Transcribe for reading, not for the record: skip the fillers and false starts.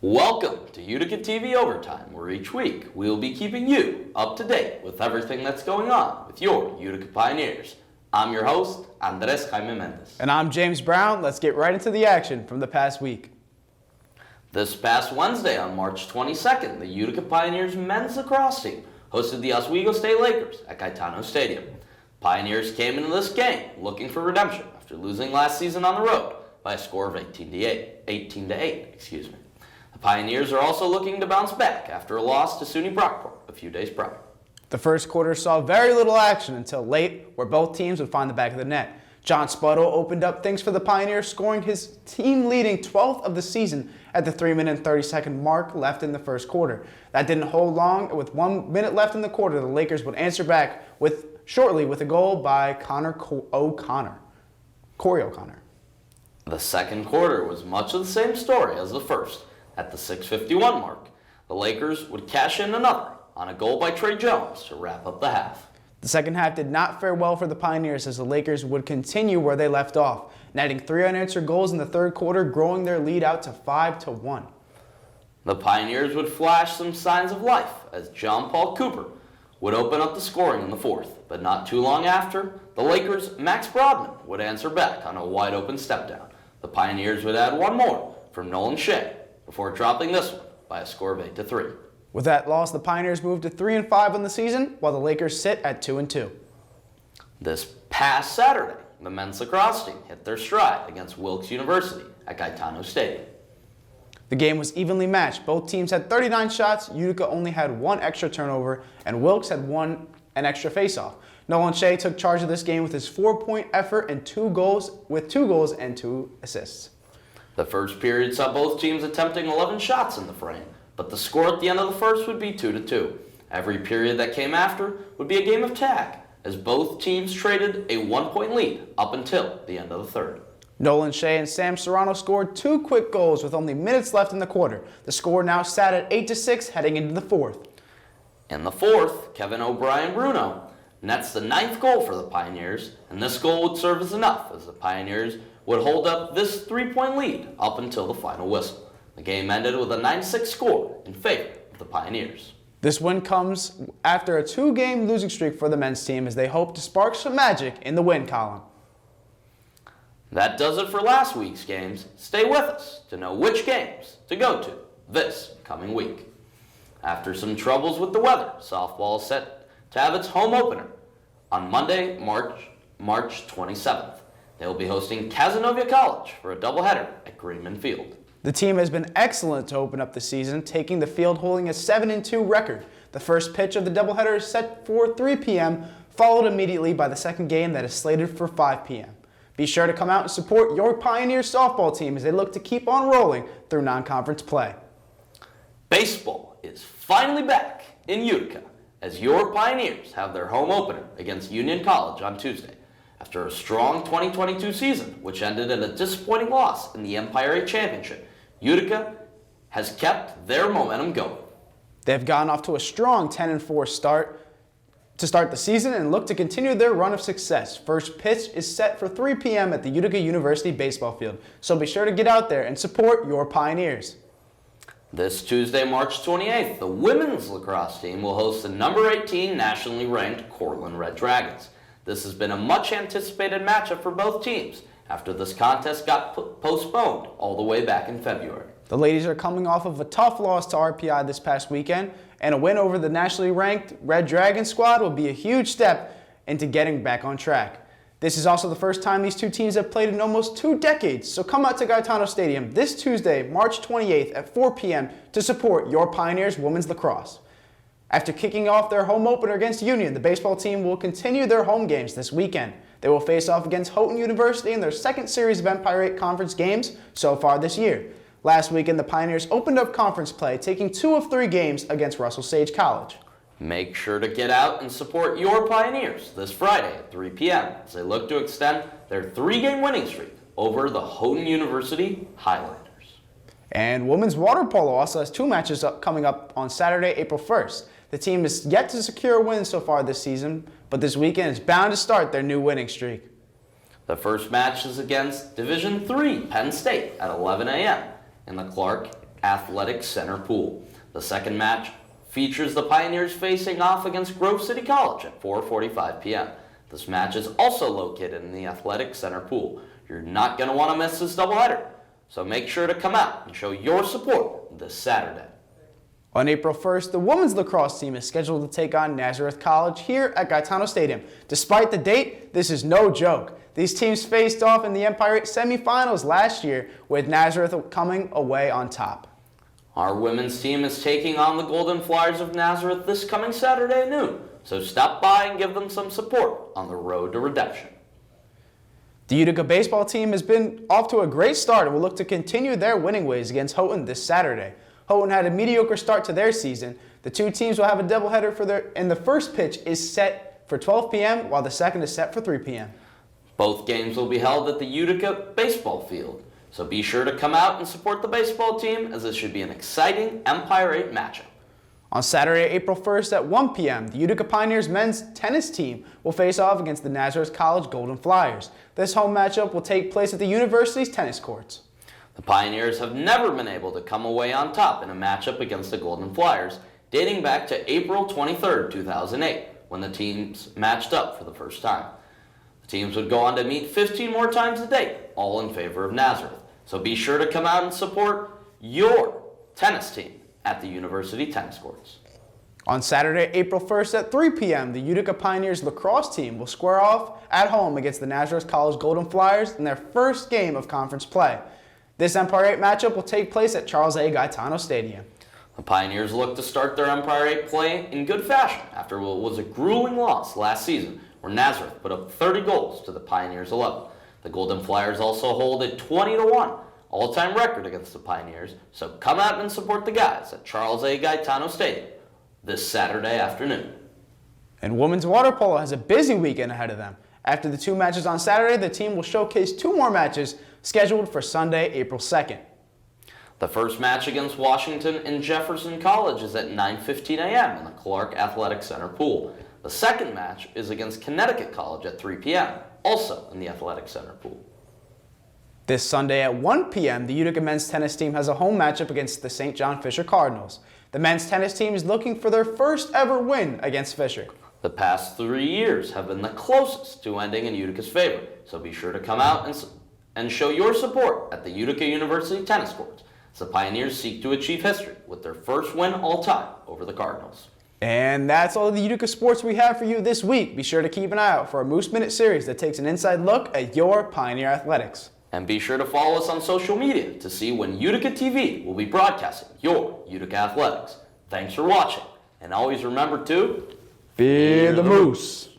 Welcome to Utica TV Overtime, where each week we will be keeping you up to date with everything that's going on with your Utica Pioneers. I'm your host, Andres Jaime Mendez. And I'm James Brown. Let's get right into the action from the past week. This past Wednesday on March 22nd, the Utica Pioneers men's lacrosse team hosted the Oswego State Lakers at Gaetano Stadium. Pioneers came into this game looking for redemption after losing last season on the road by a score of 18 to 8. The Pioneers are also looking to bounce back after a loss to SUNY Brockport a few days prior. The first quarter saw very little action until late, where both teams would find the back of the net. John Sputtle opened up things for the Pioneers, scoring his team-leading 12th of the season at the 3-minute and 30-second mark left in the first quarter. That didn't hold long. With 1 minute left in the quarter, the Lakers would answer back shortly with a goal by Corey O'Connor. The second quarter was much of the same story as the first. At the 6:51 mark, the Lakers would cash in another on a goal by Trey Jones to wrap up the half. The second half did not fare well for the Pioneers as the Lakers would continue where they left off, netting 3 unanswered goals in the third quarter, growing their lead out to 5-1. The Pioneers would flash some signs of life as John Paul Cooper would open up the scoring in the fourth, but not too long after, the Lakers' Max Brodman would answer back on a wide-open step-down. The Pioneers would add one more from Nolan Shea before dropping this one by a score of 8-3. With that loss, the Pioneers moved to 3-5 on the season, while the Lakers sit at 2-2. This past Saturday, the men's lacrosse team hit their stride against Wilkes University at Gaetano Stadium. The game was evenly matched. Both teams had 39 shots. Utica only had 1 extra turnover, and Wilkes had an extra faceoff. Nolan Shea took charge of this game with his 4-point effort and 2 goals and 2 assists. The first period saw both teams attempting 11 shots in the frame, but the score at the end of the first would be 2-2. Every period that came after would be a game of tag, as both teams traded a 1-point lead up until the end of the third. Nolan Shea and Sam Serrano scored 2 quick goals with only minutes left in the quarter. The score now sat at 8-6 heading into the fourth. In the fourth, Kevin O'Brien Bruno nets the 9th goal for the Pioneers, and this goal would serve as enough as the Pioneers would hold up this 3-point lead up until the final whistle. The game ended with a 9-6 score in favor of the Pioneers. This win comes after a 2-game losing streak for the men's team as they hope to spark some magic in the win column. That does it for last week's games. Stay with us to know which games to go to this coming week. After some troubles with the weather, softball is set to have its home opener on Monday, March 27th. They will be hosting Cazenovia College for a doubleheader at Greenman Field. The team has been excellent to open up the season, taking the field holding a 7-2 record. The first pitch of the doubleheader is set for 3 p.m., followed immediately by the second game that is slated for 5 p.m. Be sure to come out and support your Pioneers softball team as they look to keep on rolling through non-conference play. Baseball is finally back in Utica as your Pioneers have their home opener against Union College on Tuesday. After a strong 2022 season, which ended in a disappointing loss in the Empire 8 Championship, Utica has kept their momentum going. They've gotten off to a strong 10-4 start to start the season and look to continue their run of success. First pitch is set for 3 p.m. at the Utica University baseball field, so be sure to get out there and support your Pioneers. This Tuesday, March 28th, the women's lacrosse team will host the number 18 nationally ranked Cortland Red Dragons. This has been a much-anticipated matchup for both teams after this contest got postponed all the way back in February. The ladies are coming off of a tough loss to RPI this past weekend, and a win over the nationally ranked Red Dragon squad will be a huge step into getting back on track. This is also the first time these two teams have played in almost 2 decades, so come out to Gaetano Stadium this Tuesday, March 28th at 4 p.m. to support your Pioneers women's lacrosse. After kicking off their home opener against Union, the baseball team will continue their home games this weekend. They will face off against Houghton University in their second series of Empire 8 Conference games so far this year. Last weekend, the Pioneers opened up conference play, taking 2 of 3 games against Russell Sage College. Make sure to get out and support your Pioneers this Friday at 3 p.m. as they look to extend their 3-game winning streak over the Houghton University Highlanders. And women's water polo also has 2 matches coming up on Saturday, April 1st. The team is yet to secure a win so far this season, but this weekend is bound to start their new winning streak. The first match is against Division III Penn State at 11 a.m. in the Clark Athletic Center pool. The second match features the Pioneers facing off against Grove City College at 4:45 p.m. This match is also located in the Athletic Center pool. You're not going to want to miss this doubleheader, so make sure to come out and show your support this Saturday. On April 1st, the women's lacrosse team is scheduled to take on Nazareth College here at Gaetano Stadium. Despite the date, this is no joke. These teams faced off in the Empire 8 semifinals last year, with Nazareth coming away on top. Our women's team is taking on the Golden Flyers of Nazareth this coming Saturday at noon, so stop by and give them some support on the road to redemption. The Utica baseball team has been off to a great start and will look to continue their winning ways against Houghton this Saturday. Houghton had a mediocre start to their season. The two teams will have a doubleheader and the first pitch is set for 12 p.m. while the second is set for 3 p.m. Both games will be held at the Utica baseball field, so be sure to come out and support the baseball team, as this should be an exciting Empire 8 matchup. On Saturday, April 1st at 1 p.m., the Utica Pioneers men's tennis team will face off against the Nazareth College Golden Flyers. This home matchup will take place at the university's tennis courts. The Pioneers have never been able to come away on top in a matchup against the Golden Flyers, dating back to April 23, 2008, when the teams matched up for the first time. The teams would go on to meet 15 more times a date, all in favor of Nazareth. So be sure to come out and support your tennis team at the university tennis courts. On Saturday, April 1st at 3 p.m., the Utica Pioneers lacrosse team will square off at home against the Nazareth College Golden Flyers in their first game of conference play. This Empire 8 matchup will take place at Charles A. Gaetano Stadium. The Pioneers look to start their Empire 8 play in good fashion after what was a grueling loss last season, where Nazareth put up 30 goals to the Pioneers 11. The Golden Flyers also hold a 20-1 all-time record against the Pioneers, so come out and support the guys at Charles A. Gaetano Stadium this Saturday afternoon. And women's water polo has a busy weekend ahead of them. After the two matches on Saturday, the team will showcase two more matches scheduled for Sunday, April 2nd. The first match against Washington and Jefferson College is at 9:15 a.m. in the Clark Athletic Center pool. The second match is against Connecticut College at 3 p.m., also in the Athletic Center pool. This Sunday at 1 p.m., the Utica men's tennis team has a home matchup against the St. John Fisher Cardinals. The men's tennis team is looking for their first ever win against Fisher. The past 3 years have been the closest to ending in Utica's favor, so be sure to come out and show your support at the Utica University tennis courts as the Pioneers seek to achieve history with their first win all time over the Cardinals. And that's all of the Utica sports we have for you this week. Be sure to keep an eye out for our Moose Minute series that takes an inside look at your Pioneer athletics. And be sure to follow us on social media to see when Utica TV will be broadcasting your Utica athletics. Thanks for watching, and always remember to Fear the Moose.